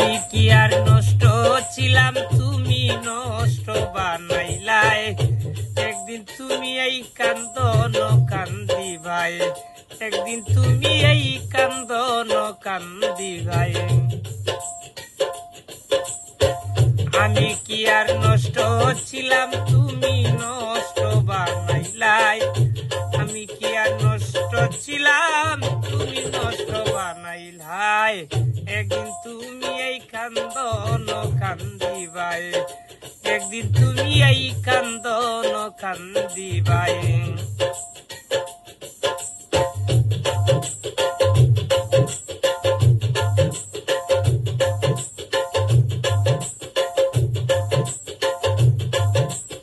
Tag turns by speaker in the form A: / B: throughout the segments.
A: আমি কি আর নষ্ট ছিলাম, তুমি নষ্ট বানাইলাই। একদিন তুমি এই কান্দন কান্দি ভাই, একদিন তুমি এই কান্দন কান্দি ভাই। আমি কি আর নষ্ট ছিলাম, তুমি নষ্ট বানাইলাই। আমি কি আর নষ্ট ছিলাম, তুমি নষ্ট বানাইলাই। একদিন তুমি এই কান্দন কান্দিবাই, একদিন তুমি এই কান্দন কান্দিবাই।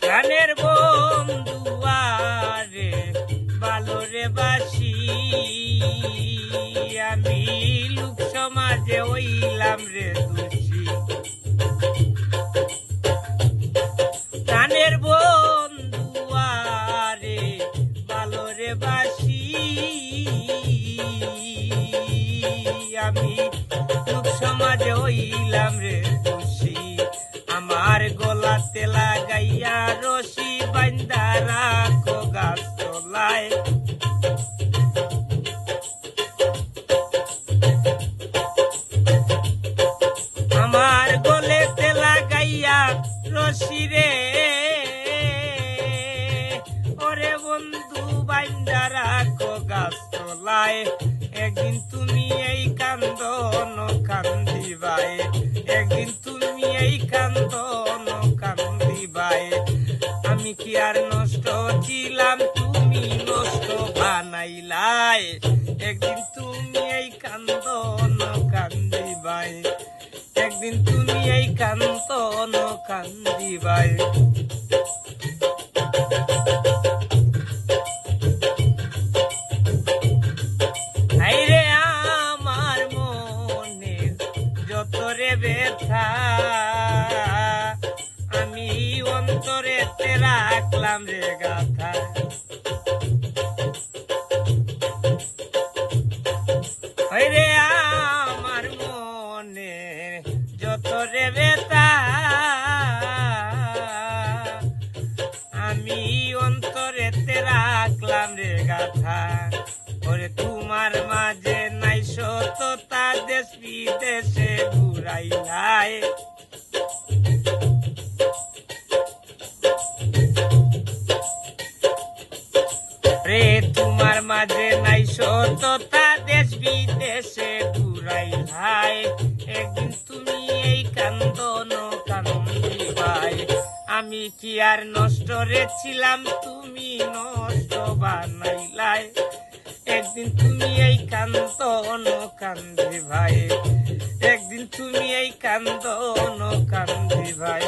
A: গানের বন্ধু আরে ভালো রে বাসি, আমি লোক সমাজে হইলাম রে দোষী। গানের বন্ধু আরে ভালো রে বাসি, আমি লোক সমাজে হইলাম রে দোষী। আমার গলাতে লাগাইয়া রশি বান্ধা রাখো গাছ তলায়, আমার গলেতে লাগাইয়া রশি রে, ওরে বন্ধু বান্ধা রাখো গাছ তলায়। একদিন তুমি এই কান্দন কান্দিবাই, একদিন তুমি এই কান্দন কান্দিবাই। আমি কি আর নষ্ট ছিলাম, তুমি নষ্ট বানাইলাই। একদিন তুমি এই কান্দন কান্দিবাই, একদিন তুমি এই কান্দন কান্দিবাই। হাইরে আমার মনে যত রে ব্যথা, আমি অন্তরেতে রাখলাম রে গাথা। হাইরে আমার মনে যত রে ব্যথা, আমি অন্তরেতে রাখলাম রে গাথা। ওরে তোমার মাঝে নাই সততা, দেশ বিদেশে ঘুরাইলাই। রে তোমার মাঝে নাই সততা, দেশ বিদেশে ঘুরাইলাই। একদিন তুমি এই কান্দন কান্দিবাই। আমি কি আর নষ্ট রে ছিলাম, তুমি নষ্ট বানাইলাই। একদিন তুমি এই কান্দন কান্দি ভাই, একদিন তুমি এই কান্দন কান্দি ভাই।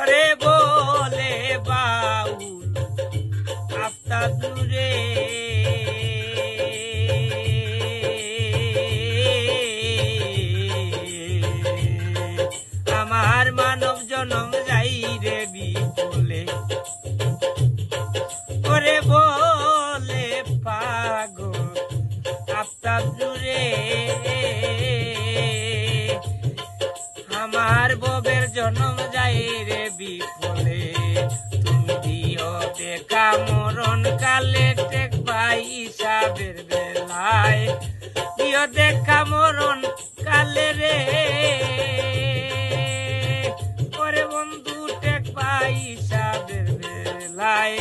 A: আরে বলে বাউল আফতাব দূরে, আমার মানব জনম যাই রে বিপুলে। ওরে বলে পাগল আফতাব দূরে, আমার ববের জনম যাই রে বিপুলে। তুমি দিও দেখা মরণ কালে, টেক ভাই হিসাবের বেলায় দিও দেখা মরণ কালে রে। ওরে বন্ধু টেক ভাই হিসাবের বেলায়,